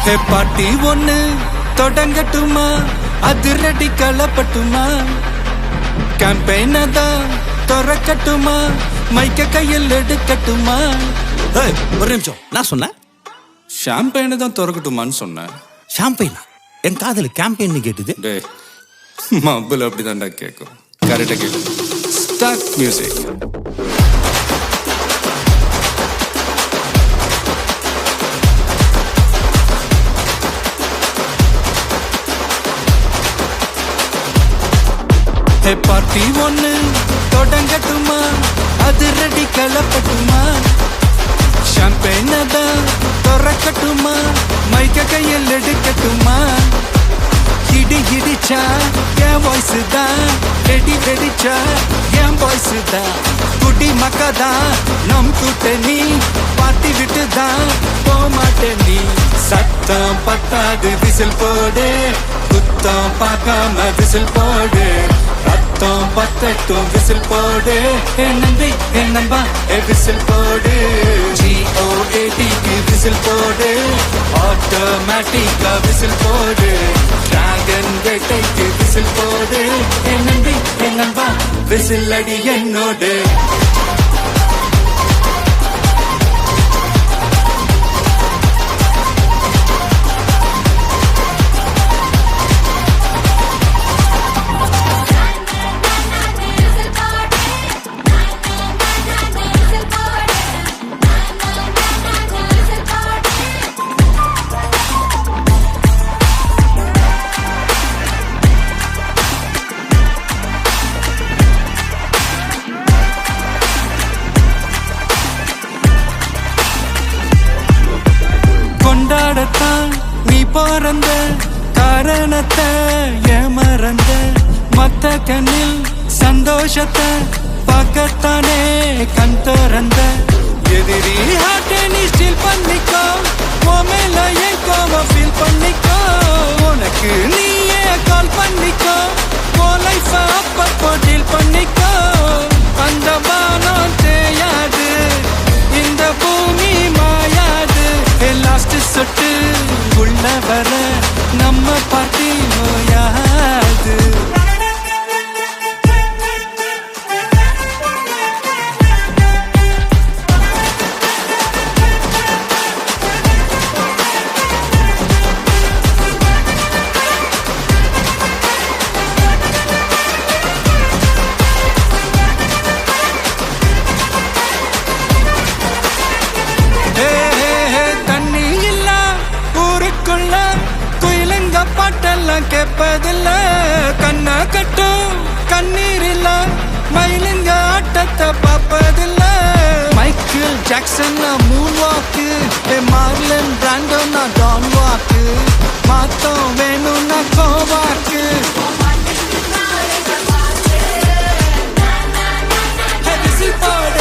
ஹே பாட்டி ஒண்ணு தொடங்கட்டுமா, அதிரடி களப்பட்டுமா, கேம்பெயின தான் திறக்கட்டுமா, மைக்க கையில் எடுக்கட்டுமா. ஒரு நிமிஷம், நான் சொன்னேன் ஷாம்பெயினை தான் திறக்கட்டுமான்னு சொன்னேன். ஷாம்பெயினா? என் காதல கேம்பெயின் கேட்டுது. டே மబ్బுல அப்படிதான்டா கேட்கும். கரெக்டா கேளு. Start music. ஹே பார்ட்டி ஒண்ணு தொடங்கட்டுமா, அதிரடி களப்பட்டுமா, ஷாம்பெயினை தான் திறக்கட்டுமா, மைக்க கையில் எடுக்கட்டுமா. இடி இடிச்சா என் வாய்ஸ் தான், வெடி வெடிச்சா என் வாய்ஸ் தான். குடி மக்கதான் நம் கூட்டணி, பாட்டி விட்டு தான் போமாட்டே நீ. சத்தம் பத்தாது விசில் போடு, குத்தம் பார்க்காம விசில் போடு. ரத்தம் பத்தட்டும் விசில் போடு, என் நம்பி என் நம்பா விசில் போடு. GOATக்கு விசில் போடு, ஆட்டோமேட்டிக்கா விசில் போடு. டிராகன் வேட்டைக்கு விசில் போடு, என் நம்பி என் நம்பா விசில் அடி என்னோடு. கொண்டாடத்தான் நீ பிறந்த காரணத்தை ஏமறந்த, மத்த கண்ணில் சந்தோஷத்தை பார்க்கத்தானே கண் திறந்த. எதிரி ஹார்ட்டை நீ ஸ்டீல் பண்ணிக்கோ, உன் மேல என் கோவம் ஃபீல் பண்ணிக்கோ. உனக்கு நீயே கால் பண்ணிக்கோ, உன் லைஃப அப்பப்போ டீல் பண்ணிக்கோ. அந்த வானம் தேயாது, இந்த பூமி மாயாது. லாஸ்ட் சொட்டு உள்ள வர நம்ம பார்ட்டி நோயாது. பாட்டெல்லாம் கேட்பதில்ல, கண்ணா கட்டும் கண்ணீர் இல்ல, மயிலுங்க ஆட்டத்தை பார்ப்பதில்ல. மைக்கேல் ஜாக்சன் மூன் வாக்கு, மார்லன் பிராண்டோ நான் டான் வாக்கு. மாத்தம் வேணும்னா கோவாக்கு. விசில் போடு